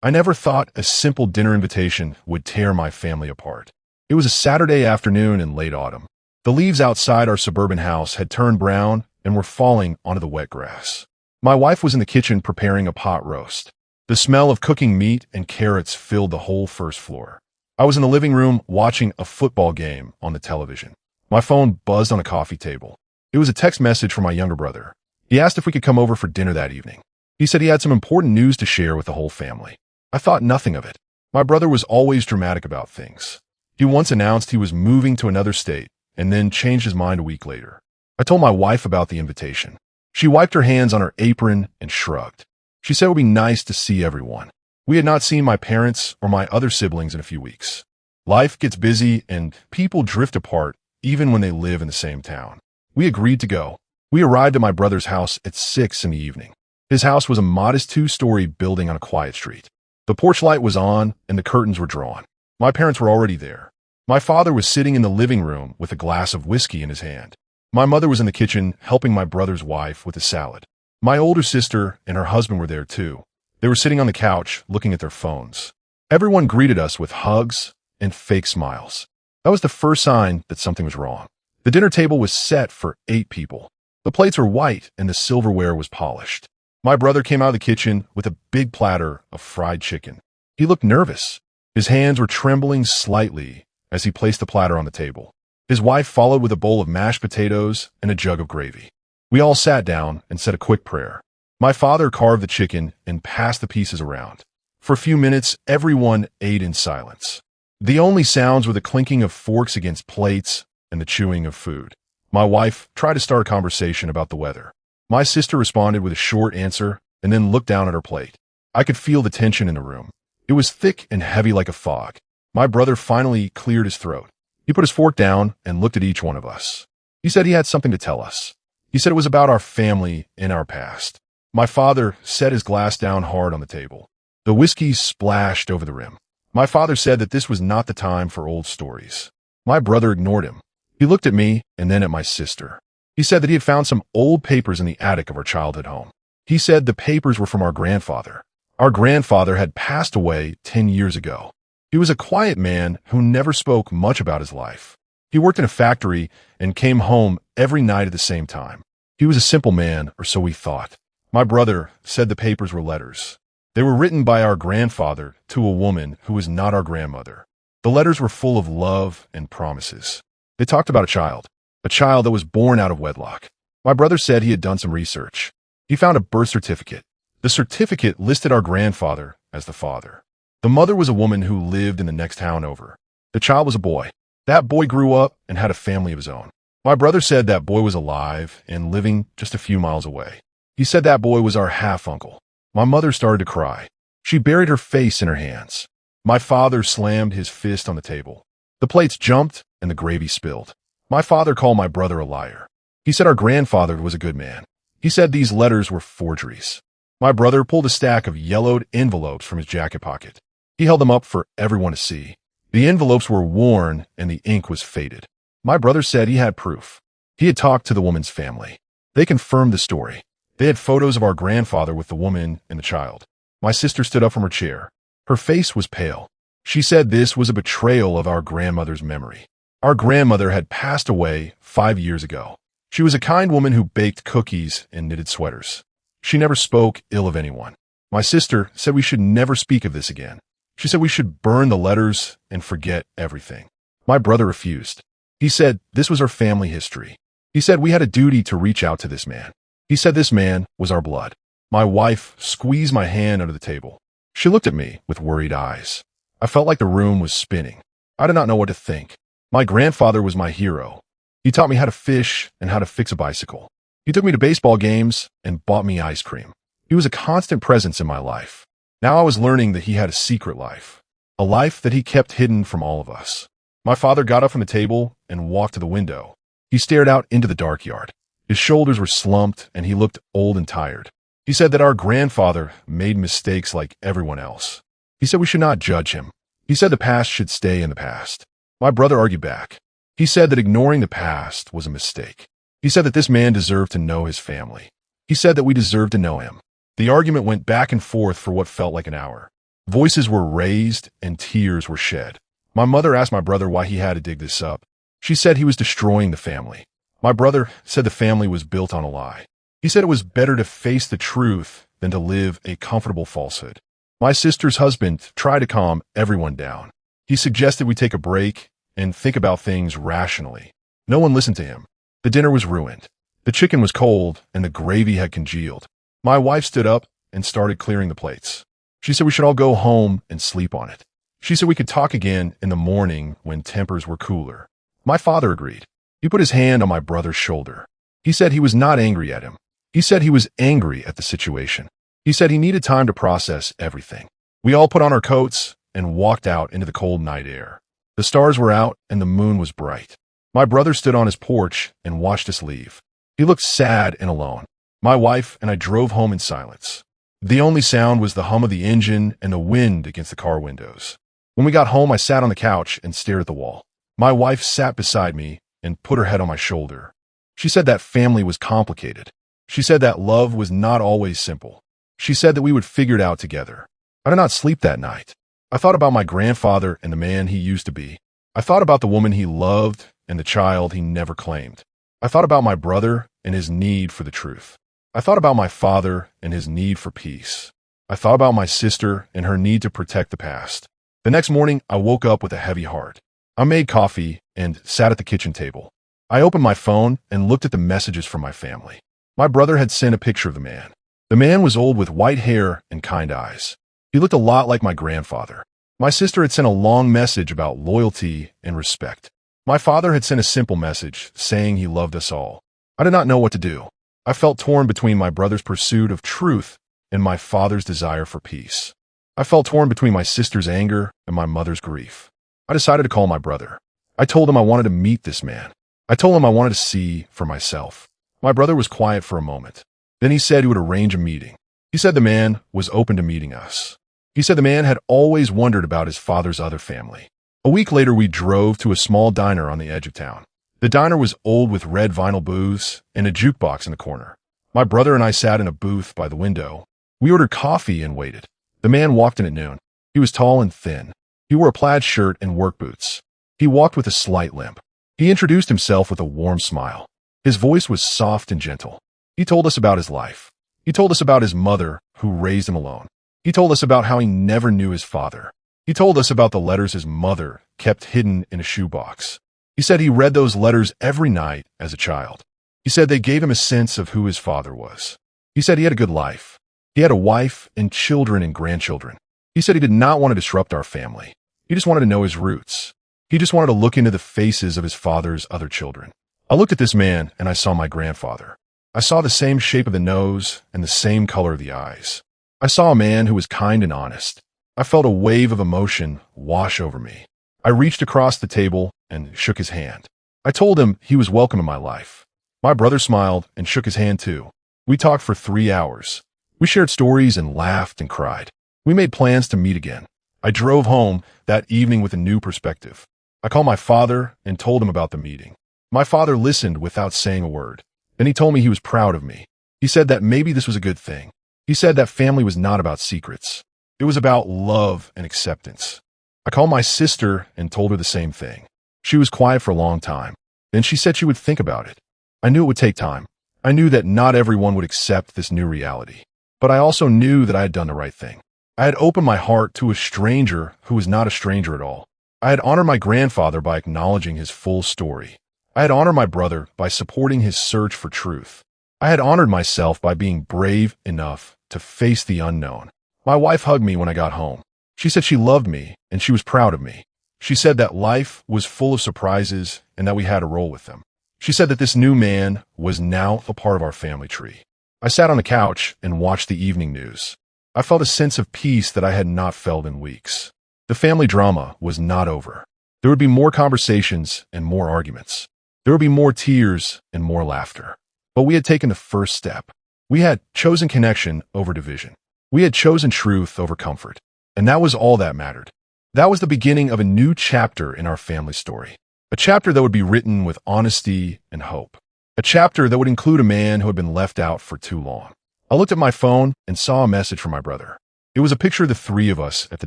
I never thought a simple dinner invitation would tear my family apart. It was a Saturday afternoon in late autumn. The leaves outside our suburban house had turned brown and were falling onto the wet grass. My wife was in the kitchen preparing a pot roast. The smell of cooking meat and carrots filled the whole first floor. I was in the living room watching a football game on the television. My phone buzzed on a coffee table. It was a text message from my younger brother. He asked if we could come over for dinner that evening. He said he had some important news to share with the whole family. I thought nothing of it. My brother was always dramatic about things. He once announced he was moving to another state and then changed his mind a week later. I told my wife about the invitation. She wiped her hands on her apron and shrugged. She said it would be nice to see everyone. We had not seen my parents or my other siblings in a few weeks. Life gets busy and people drift apart even when they live in the same town. We agreed to go. We arrived at my brother's house at 6 in the evening. His house was a modest 2-story building on a quiet street. The porch light was on and the curtains were drawn. My parents were already there. My father was sitting in the living room with a glass of whiskey in his hand. My mother was in the kitchen helping my brother's wife with the salad. My older sister and her husband were there too. They were sitting on the couch looking at their phones. Everyone greeted us with hugs and fake smiles. That was the first sign that something was wrong. The dinner table was set for 8 people. The plates were white and the silverware was polished. My brother came out of the kitchen with a big platter of fried chicken. He looked nervous. His hands were trembling slightly as he placed the platter on the table. His wife followed with a bowl of mashed potatoes and a jug of gravy. We all sat down and said a quick prayer. My father carved the chicken and passed the pieces around. For a few minutes, everyone ate in silence. The only sounds were the clinking of forks against plates and the chewing of food. My wife tried to start a conversation about the weather. My sister responded with a short answer and then looked down at her plate. I could feel the tension in the room. It was thick and heavy like a fog. My brother finally cleared his throat. He put his fork down and looked at each one of us. He said he had something to tell us. He said it was about our family and our past. My father set his glass down hard on the table. The whiskey splashed over the rim. My father said that this was not the time for old stories. My brother ignored him. He looked at me and then at my sister. He said that he had found some old papers in the attic of our childhood home. He said the papers were from our grandfather. Our grandfather had passed away 10 years ago. He was a quiet man who never spoke much about his life. He worked in a factory and came home every night at the same time. He was a simple man, or so we thought. My brother said the papers were letters. They were written by our grandfather to a woman who was not our grandmother. The letters were full of love and promises. They talked about a child that was born out of wedlock. My brother said he had done some research. He found a birth certificate. The certificate listed our grandfather as the father. The mother was a woman who lived in the next town over. The child was a boy. That boy grew up and had a family of his own. My brother said that boy was alive and living just a few miles away. He said that boy was our half-uncle. My mother started to cry. She buried her face in her hands. My father slammed his fist on the table. The plates jumped and the gravy spilled. My father called my brother a liar. He said our grandfather was a good man. He said these letters were forgeries. My brother pulled a stack of yellowed envelopes from his jacket pocket. He held them up for everyone to see. The envelopes were worn and the ink was faded. My brother said he had proof. He had talked to the woman's family. They confirmed the story. They had photos of our grandfather with the woman and the child. My sister stood up from her chair. Her face was pale. She said this was a betrayal of our grandmother's memory. Our grandmother had passed away 5 years ago. She was a kind woman who baked cookies and knitted sweaters. She never spoke ill of anyone. My sister said we should never speak of this again. She said we should burn the letters and forget everything. My brother refused. He said this was our family history. He said we had a duty to reach out to this man. He said this man was our blood. My wife squeezed my hand under the table. She looked at me with worried eyes. I felt like the room was spinning. I did not know what to think. My grandfather was my hero. He taught me how to fish and how to fix a bicycle. He took me to baseball games and bought me ice cream. He was a constant presence in my life. Now I was learning that he had a secret life, a life that he kept hidden from all of us. My father got up from the table and walked to the window. He stared out into the dark yard. His shoulders were slumped and he looked old and tired. He said that our grandfather made mistakes like everyone else. He said we should not judge him. He said the past should stay in the past. My brother argued back. He said that ignoring the past was a mistake. He said that this man deserved to know his family. He said that we deserved to know him. The argument went back and forth for what felt like an hour. Voices were raised and tears were shed. My mother asked my brother why he had to dig this up. She said he was destroying the family. My brother said the family was built on a lie. He said it was better to face the truth than to live a comfortable falsehood. My sister's husband tried to calm everyone down. He suggested we take a break and think about things rationally. No one listened to him. The dinner was ruined. The chicken was cold and the gravy had congealed. My wife stood up and started clearing the plates. She said we should all go home and sleep on it. She said we could talk again in the morning when tempers were cooler. My father agreed. He put his hand on my brother's shoulder. He said he was not angry at him. He said he was angry at the situation. He said he needed time to process everything. We all put on our coats and walked out into the cold night air. The stars were out and the moon was bright. My brother stood on his porch and watched us leave. He looked sad and alone. My wife and I drove home in silence. The only sound was the hum of the engine and the wind against the car windows. When we got home, I sat on the couch and stared at the wall. My wife sat beside me and put her head on my shoulder. She said that family was complicated. She said that love was not always simple. She said that we would figure it out together. I did not sleep that night. I thought about my grandfather and the man he used to be. I thought about the woman he loved and the child he never claimed. I thought about my brother and his need for the truth. I thought about my father and his need for peace. I thought about my sister and her need to protect the past. The next morning, I woke up with a heavy heart. I made coffee and sat at the kitchen table. I opened my phone and looked at the messages from my family. My brother had sent a picture of the man. The man was old with white hair and kind eyes. He looked a lot like my grandfather. My sister had sent a long message about loyalty and respect. My father had sent a simple message saying he loved us all. I did not know what to do. I felt torn between my brother's pursuit of truth and my father's desire for peace. I felt torn between my sister's anger and my mother's grief. I decided to call my brother. I told him I wanted to meet this man. I told him I wanted to see for myself. My brother was quiet for a moment. Then he said he would arrange a meeting. He said the man was open to meeting us. He said the man had always wondered about his father's other family. A week later, we drove to a small diner on the edge of town. The diner was old with red vinyl booths and a jukebox in the corner. My brother and I sat in a booth by the window. We ordered coffee and waited. The man walked in at noon. He was tall and thin. He wore a plaid shirt and work boots. He walked with a slight limp. He introduced himself with a warm smile. His voice was soft and gentle. He told us about his life. He told us about his mother, who raised him alone. He told us about how he never knew his father. He told us about the letters his mother kept hidden in a shoebox. He said he read those letters every night as a child. He said they gave him a sense of who his father was. He said he had a good life. He had a wife and children and grandchildren. He said he did not want to disrupt our family. He just wanted to know his roots. He just wanted to look into the faces of his father's other children. I looked at this man and I saw my grandfather. I saw the same shape of the nose and the same color of the eyes. I saw a man who was kind and honest. I felt a wave of emotion wash over me. I reached across the table and shook his hand. I told him he was welcome in my life. My brother smiled and shook his hand too. We talked for 3 hours. We shared stories and laughed and cried. We made plans to meet again. I drove home that evening with a new perspective. I called my father and told him about the meeting. My father listened without saying a word. Then he told me he was proud of me. He said that maybe this was a good thing. He said that family was not about secrets. It was about love and acceptance. I called my sister and told her the same thing. She was quiet for a long time. Then she said she would think about it. I knew it would take time. I knew that not everyone would accept this new reality. But I also knew that I had done the right thing. I had opened my heart to a stranger who was not a stranger at all. I had honored my grandfather by acknowledging his full story. I had honored my brother by supporting his search for truth. I had honored myself by being brave enough to face the unknown. My wife hugged me when I got home. She said she loved me and she was proud of me. She said that life was full of surprises and that we had to roll with them. She said that this new man was now a part of our family tree. I sat on the couch and watched the evening news. I felt a sense of peace that I had not felt in weeks. The family drama was not over. There would be more conversations and more arguments. There would be more tears and more laughter. But we had taken the first step. We had chosen connection over division. We had chosen truth over comfort. And that was all that mattered. That was the beginning of a new chapter in our family story. A chapter that would be written with honesty and hope. A chapter that would include a man who had been left out for too long. I looked at my phone and saw a message from my brother. It was a picture of the three of us at the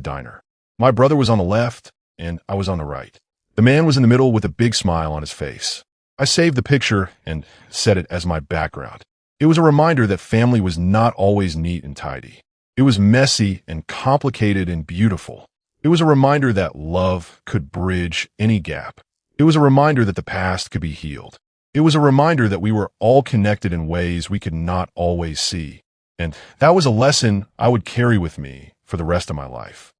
diner. My brother was on the left, and I was on the right. The man was in the middle with a big smile on his face. I saved the picture and set it as my background. It was a reminder that family was not always neat and tidy. It was messy and complicated and beautiful. It was a reminder that love could bridge any gap. It was a reminder that the past could be healed. It was a reminder that we were all connected in ways we could not always see. And that was a lesson I would carry with me for the rest of my life.